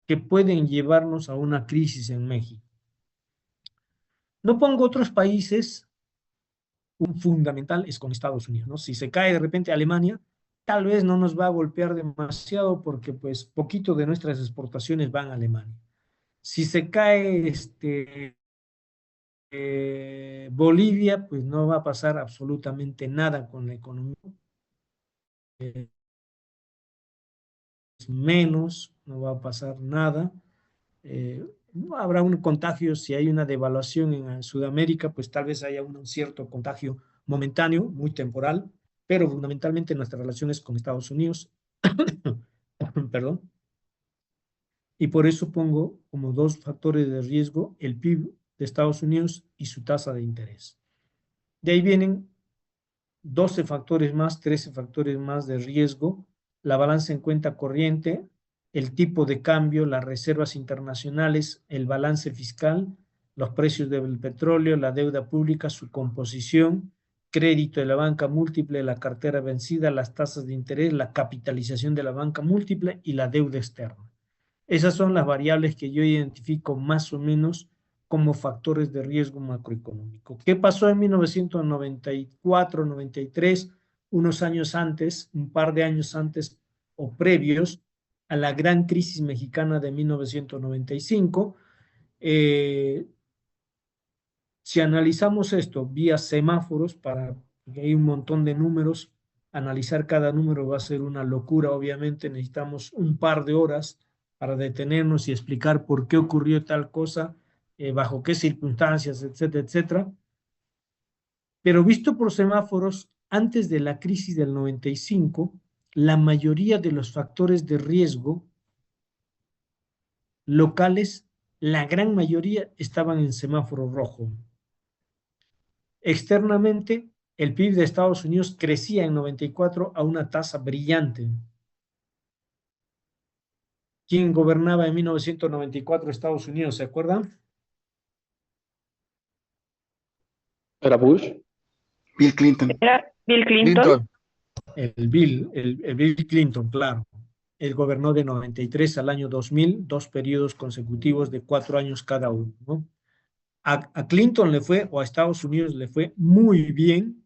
que pueden llevarnos a una crisis en México. No pongo otros países, un fundamental es con Estados Unidos, ¿no? Si se cae de repente Alemania, tal vez no nos va a golpear demasiado porque pues poquito de nuestras exportaciones van a Alemania. Si se cae Bolivia, pues no va a pasar absolutamente nada con la economía. Eh, Menos, no va a pasar nada. No habrá un contagio, si hay una devaluación en Sudamérica, pues tal vez haya un cierto contagio momentáneo, muy temporal, pero fundamentalmente nuestras relaciones con Estados Unidos, perdón, y por eso pongo como dos factores de riesgo el PIB de Estados Unidos y su tasa de interés. De ahí vienen 12 factores más, 13 factores más de riesgo, la balanza en cuenta corriente, el tipo de cambio, las reservas internacionales, el balance fiscal, los precios del petróleo, la deuda pública, su composición, crédito de la banca múltiple, la cartera vencida, las tasas de interés, la capitalización de la banca múltiple y la deuda externa. Esas son las variables que yo identifico más o menos como factores de riesgo macroeconómico. ¿Qué pasó en 1994, 93, unos años antes, un par de años antes o previos a la gran crisis mexicana de 1995? Si analizamos esto vía semáforos, porque hay un montón de números, analizar cada número va a ser una locura, obviamente necesitamos un par de horas para detenernos y explicar por qué ocurrió tal cosa, bajo qué circunstancias, etcétera, etcétera. Pero visto por semáforos, antes de la crisis del 95, la mayoría de los factores de riesgo locales, la gran mayoría estaban en semáforo rojo. Externamente, el PIB de Estados Unidos crecía en 94 a una tasa brillante. ¿Quién gobernaba en 1994 Estados Unidos? ¿Se acuerdan? ¿Era Bush? Bill Clinton. Era Bill Clinton. Clinton. El Bill Clinton, claro. Él gobernó de 93 al año 2000, dos periodos consecutivos de 4 años cada uno, ¿no? A Clinton le fue, o a Estados Unidos le fue muy bien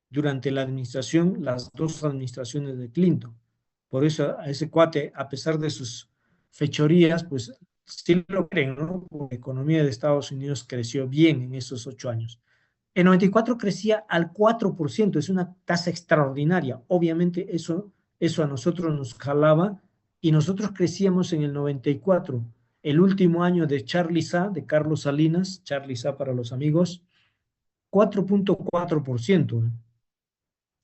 durante la administración, las dos administraciones de Clinton. Por eso a ese cuate, a pesar de sus fechorías, pues sí lo creen, ¿no? La economía de Estados Unidos creció bien en esos 8 años. En 94 crecía al 4%, es una tasa extraordinaria. Obviamente eso a nosotros nos jalaba y nosotros crecíamos en el 94, el último año de Charlie Sa, de Carlos Salinas, Charlie Sa para los amigos, 4.4%.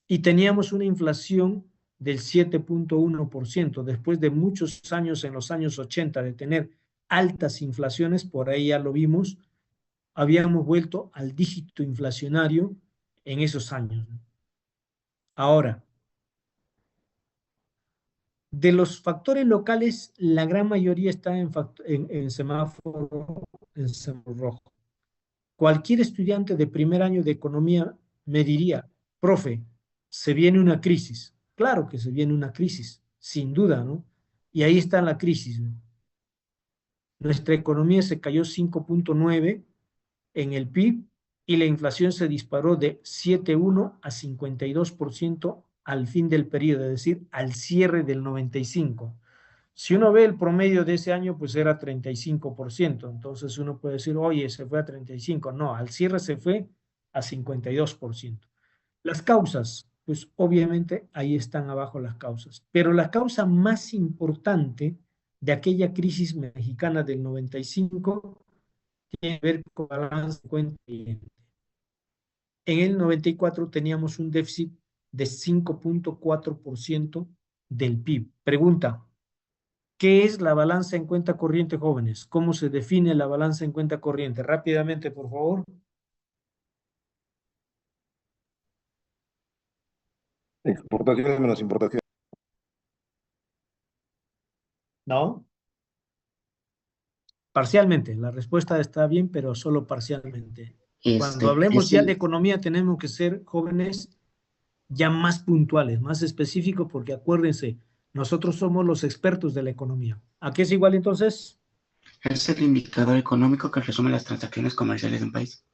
Y teníamos una inflación del 7.1%, después de muchos años en los años 80 de tener altas inflaciones, por ahí ya lo vimos, habíamos vuelto al dígito inflacionario en esos años. Ahora, de los factores locales, la gran mayoría está en semáforo rojo. Cualquier estudiante de primer año de economía me diría, profe, se viene una crisis. Claro que se viene una crisis, sin duda, ¿no? Y ahí está la crisis, ¿no? Nuestra economía se cayó 5.9 en el PIB y la inflación se disparó de 7.1 a 52% al fin del periodo, es decir, al cierre del 95. Si uno ve el promedio de ese año, pues era 35%. Entonces uno puede decir, oye, se fue a 35. No, al cierre se fue a 52%. Las causas, pues obviamente ahí están abajo las causas. Pero la causa más importante de aquella crisis mexicana del 95 tiene que ver con balance de cuenta corriente. En el 94 teníamos un déficit de 5.4% del PIB. Pregunta, ¿qué es la balanza en cuenta corriente, jóvenes? ¿Cómo se define la balanza en cuenta corriente? Rápidamente, por favor. Exportaciones menos importaciones. ¿No? Parcialmente. La respuesta está bien, pero solo parcialmente. Cuando hablemos Es ya de el, economía, tenemos que ser jóvenes ya más puntuales, más específicos, porque acuérdense, nosotros somos los expertos de la economía. ¿A qué es igual entonces? Es el indicador económico que resume las transacciones comerciales de un país.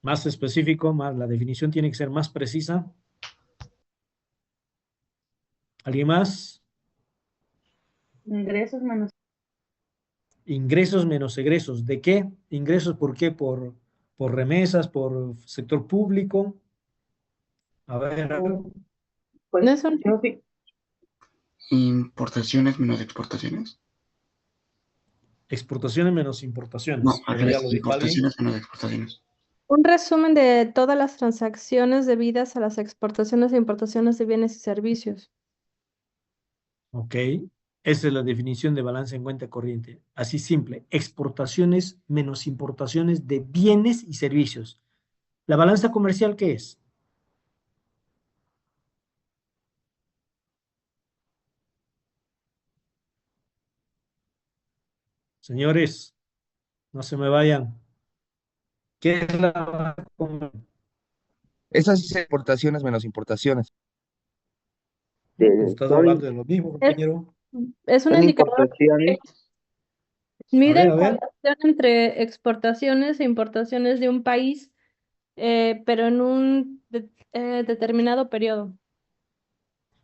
Más específico, más la definición tiene que ser más precisa. ¿Alguien más? Ingresos menos. Ingresos menos egresos. ¿De qué? Ingresos, ¿por qué? Por remesas, por sector público. A ver, Pues No es un- yo vi- Importaciones menos exportaciones. exportaciones menos No, importaciones. al Pero ya revés, lo dijo alguien. importaciones menos exportaciones. Un resumen de todas las transacciones debidas a las exportaciones e importaciones de bienes y servicios. Ok. Esa es la definición de balance en cuenta corriente. Así simple. Exportaciones menos importaciones de bienes y servicios. ¿La balanza comercial qué es? Señores, no se me vayan. ¿Qué es la balanza comercial? Esas sí son exportaciones menos importaciones. Pues estás hablando de lo mismo, Es, compañero. es un Son indicador que importaciones. mide A ver. la relación entre exportaciones e importaciones de un país, pero en un determinado periodo.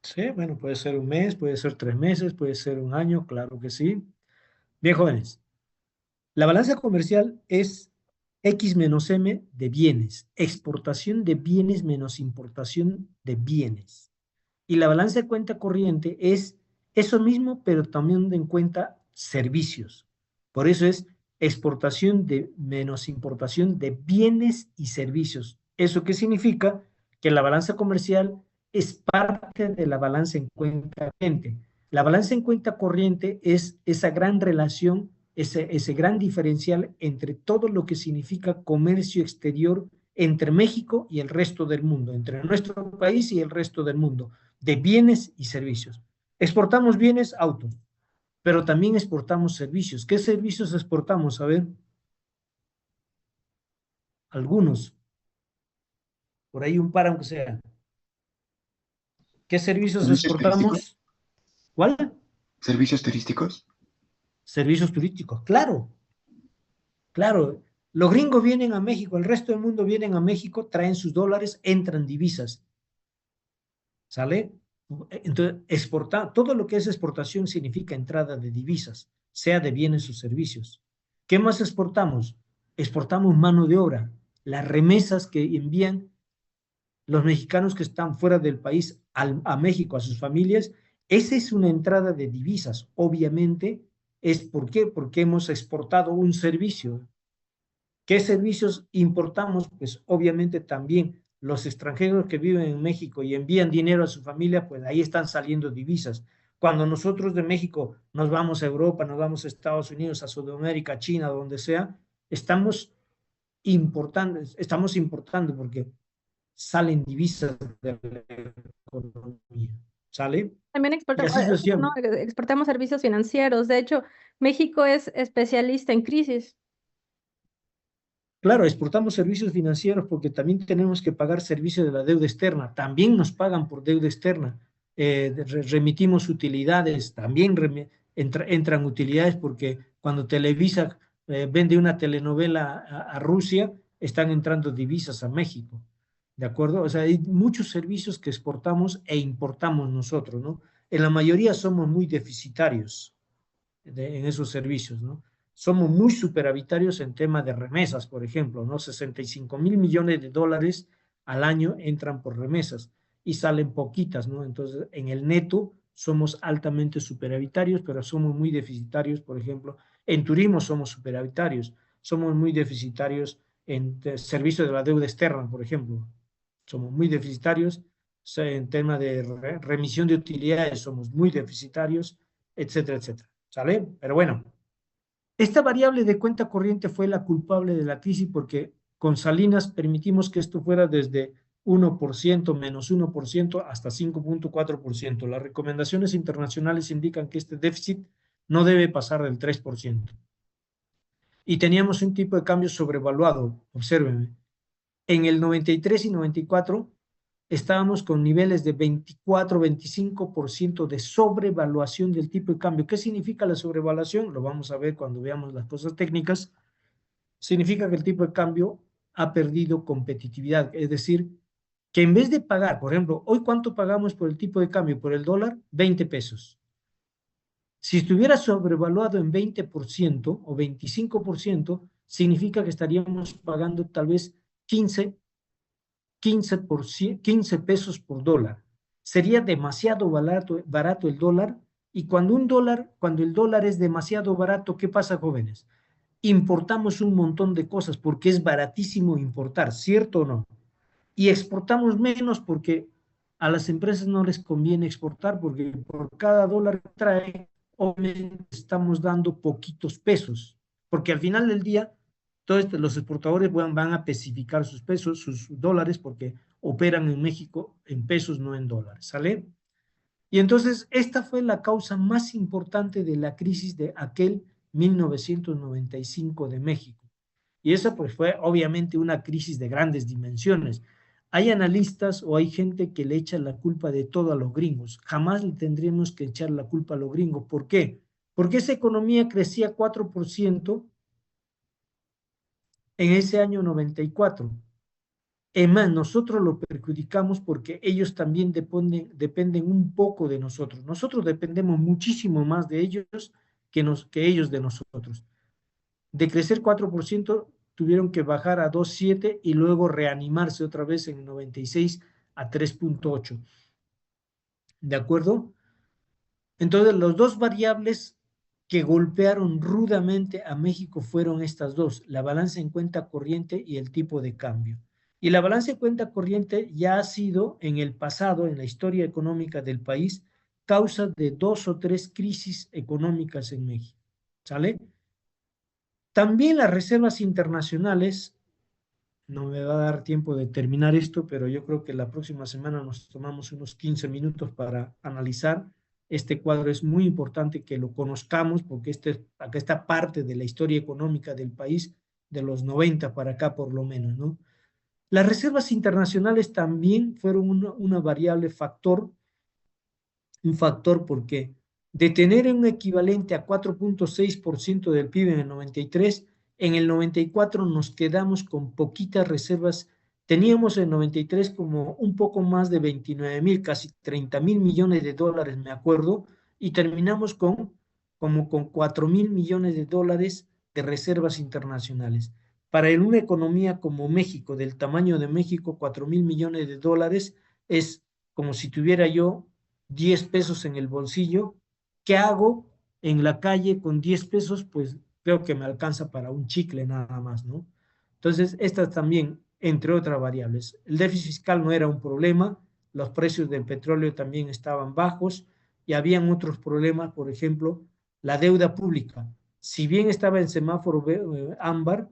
Sí, bueno, puede ser un mes, puede ser 3 meses, puede ser un año, claro que sí. Bien, jóvenes. La balanza comercial es X menos M de bienes, exportación de bienes menos importación de bienes. Y la balanza de cuenta corriente es eso mismo, pero también en cuenta servicios. Por eso es exportación de menos importación de bienes y servicios. ¿Eso qué significa? Que la balanza comercial es parte de la balanza en cuenta corriente. La balanza en cuenta corriente es esa gran relación, ese gran diferencial entre todo lo que significa comercio exterior entre México y el resto del mundo, entre nuestro país y el resto del mundo, de bienes y servicios. Exportamos bienes, autos, pero también exportamos servicios. ¿Qué servicios exportamos? A ver, algunos, por ahí un par aunque sea. ¿Qué servicios ¿Servicios turísticos? exportamos? ¿Cuál? ¿Servicios turísticos? Servicios turísticos, claro, claro. Los gringos vienen a México, el resto del mundo vienen a México, traen sus dólares, entran divisas. ¿Sale? Entonces, exportar, todo lo que es exportación significa entrada de divisas, sea de bienes o servicios. ¿Qué más exportamos? Exportamos mano de obra, las remesas que envían los mexicanos que están fuera del país a México, a sus familias. Esa es una entrada de divisas. Obviamente, ¿es por qué? Porque hemos exportado un servicio. ¿Qué servicios importamos? Pues obviamente también los extranjeros que viven en México y envían dinero a su familia, pues ahí están saliendo divisas. Cuando nosotros de México nos vamos a Europa, nos vamos a Estados Unidos, a Sudamérica, a China, donde sea, estamos importando porque salen divisas de la economía. ¿Sale? También Y así ¿no? sucesivamente. Exportamos servicios financieros. De hecho, México es especialista en crisis. Claro, exportamos servicios financieros porque también tenemos que pagar servicios de la deuda externa. También nos pagan por deuda externa. Remitimos utilidades, también entran utilidades porque cuando Televisa vende una telenovela a Rusia, están entrando divisas a México. ¿De acuerdo? O sea, hay muchos servicios que exportamos e importamos nosotros, ¿no? En la mayoría somos muy deficitarios en esos servicios, ¿no? Somos muy superavitarios en tema de remesas, por ejemplo, ¿no? 65.000 millones de dólares al año entran por remesas y salen poquitas, ¿no? Entonces, en el neto somos altamente superavitarios, pero somos muy deficitarios, por ejemplo, en turismo somos superavitarios, somos muy deficitarios en servicios de la deuda externa, por ejemplo, somos muy deficitarios, en tema de remisión de utilidades somos muy deficitarios, etcétera, etcétera. ¿Sale? Pero bueno, esta variable de cuenta corriente fue la culpable de la crisis porque con Salinas permitimos que esto fuera desde 1%, menos 1%, hasta 5.4%. Las recomendaciones internacionales indican que este déficit no debe pasar del 3%. Y teníamos un tipo de cambio sobrevaluado, obsérvenme. En el 93 y 94 estábamos con niveles de 24, 25% de sobrevaluación del tipo de cambio. ¿Qué significa la sobrevaluación? Lo vamos a ver cuando veamos las cosas técnicas. Significa que el tipo de cambio ha perdido competitividad, es decir, que en vez de pagar, por ejemplo, hoy cuánto pagamos por el tipo de cambio, por el dólar, 20 pesos. Si estuviera sobrevaluado en 20% o 25%, significa que estaríamos pagando tal vez 15 pesos por dólar. Sería demasiado barato el dólar, y cuando el dólar es demasiado barato, ¿qué pasa, jóvenes? Importamos un montón de cosas porque es baratísimo importar, ¿cierto o no? Y exportamos menos porque a las empresas no les conviene exportar, porque por cada dólar que trae, obviamente estamos dando poquitos pesos, porque al final del día, todos los exportadores van a especificar sus pesos, sus dólares, porque operan en México en pesos, no en dólares, ¿sale? Y entonces esta fue la causa más importante de la crisis de aquel 1995 de México. Y esa pues fue obviamente una crisis de grandes dimensiones. Hay analistas o hay gente que le echa la culpa de todo a los gringos. Jamás le tendríamos que echar la culpa a los gringos. ¿Por qué? Porque esa economía crecía 4% en ese año 94. Es más, nosotros lo perjudicamos porque ellos también dependen un poco de nosotros. Nosotros dependemos muchísimo más de ellos que ellos de nosotros. De crecer 4%, tuvieron que bajar a 2,7 y luego reanimarse otra vez en el 96 a 3,8. ¿De acuerdo? Entonces, los dos variables que golpearon rudamente a México fueron estas dos, la balanza en cuenta corriente y el tipo de cambio. Y la balanza en cuenta corriente ya ha sido en el pasado, en la historia económica del país, causa de 2 o 3 crisis económicas en México. ¿Sale? También las reservas internacionales, no me va a dar tiempo de terminar esto, pero yo creo que la próxima semana nos tomamos unos 15 minutos para analizar este cuadro. Es muy importante que lo conozcamos porque acá está parte de la historia económica del país de los 90 para acá por lo menos, ¿no? Las reservas internacionales también fueron una variable factor, un factor porque de tener un equivalente a 4,6% del PIB en el 93, en el 94 nos quedamos con poquitas reservas. Teníamos en el 93 como un poco más de 29,000, casi 30,000 millones de dólares, me acuerdo, y terminamos como con 4,000 millones de dólares de reservas internacionales. Para una economía como México, del tamaño de México, 4,000 millones de dólares es como si tuviera yo 10 pesos en el bolsillo. ¿Qué hago en la calle con 10 pesos? Pues creo que me alcanza para un chicle nada más, ¿no? Entonces, estas también, entre otras variables. El déficit fiscal no era un problema, los precios del petróleo también estaban bajos y habían otros problemas, por ejemplo, la deuda pública. Si bien estaba en semáforo ámbar,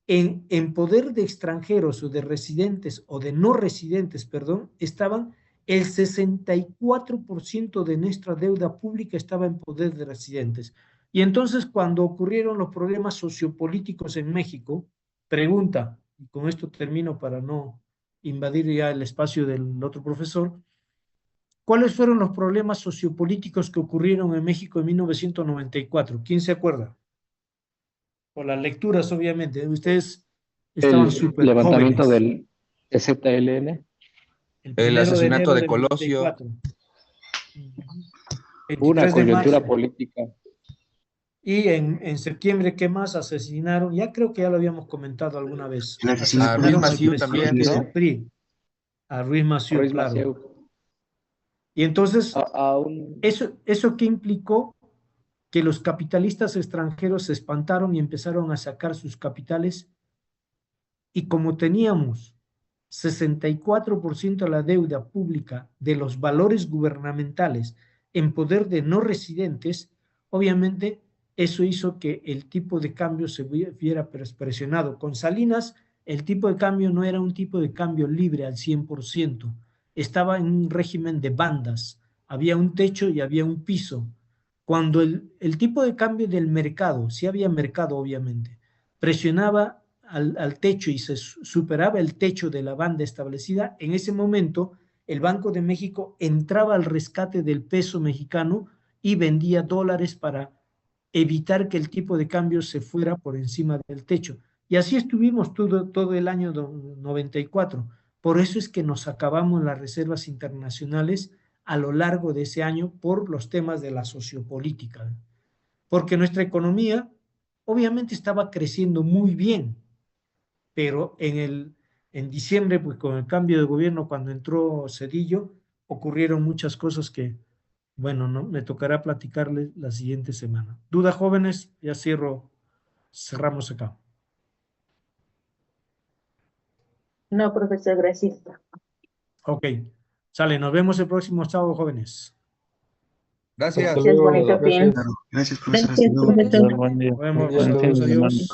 en poder de extranjeros o de residentes o de no residentes, perdón, estaban el 64% de nuestra deuda pública estaba en poder de residentes. Y entonces cuando ocurrieron los problemas sociopolíticos en México, pregunta, y con esto termino para no invadir ya el espacio del otro profesor, ¿cuáles fueron los problemas sociopolíticos que ocurrieron en México en 1994? ¿Quién se acuerda? Por las lecturas, obviamente. Ustedes estaban El súper levantamiento jóvenes. del ZLN. El asesinato de del Colosio. 94. Una 23 de coyuntura marzo. política. Y en septiembre, ¿qué más? Asesinaron, ya creo que ya lo habíamos comentado alguna vez. El asesinato A Ruiz Asesinaron al Massieu presidente también, del ¿no? PRI, a Ruiz Massieu, Ruiz claro. Massieu. Y entonces, Aún eso que implicó que los capitalistas extranjeros se espantaron y empezaron a sacar sus capitales, y como teníamos 64% de la deuda pública de los valores gubernamentales en poder de no residentes, obviamente eso hizo que el tipo de cambio se viera presionado. Con Salinas, el tipo de cambio no era un tipo de cambio libre al 100%, estaba en un régimen de bandas, había un techo y había un piso. Cuando el tipo de cambio del mercado, sí había mercado obviamente, presionaba al techo y se superaba el techo de la banda establecida, en ese momento el Banco de México entraba al rescate del peso mexicano y vendía dólares para evitar que el tipo de cambio se fuera por encima del techo. Y así estuvimos todo el año 94. Por eso es que nos acabamos las reservas internacionales a lo largo de ese año por los temas de la sociopolítica. Porque nuestra economía obviamente estaba creciendo muy bien, pero en diciembre, pues con el cambio de gobierno, cuando entró Cedillo, ocurrieron muchas cosas que, bueno, no, me tocará platicarles la siguiente semana. ¿Duda, jóvenes? Ya cerramos acá. No, profesor, gracias. Ok, sale, nos vemos el próximo sábado, jóvenes. Gracias. Hasta Gracias, luego. bonito fin. Claro. Gracias, profesor. Hasta Gracias, luego. profesor. Buen día. Nos vemos, Buen día a saludos, todos. adiós.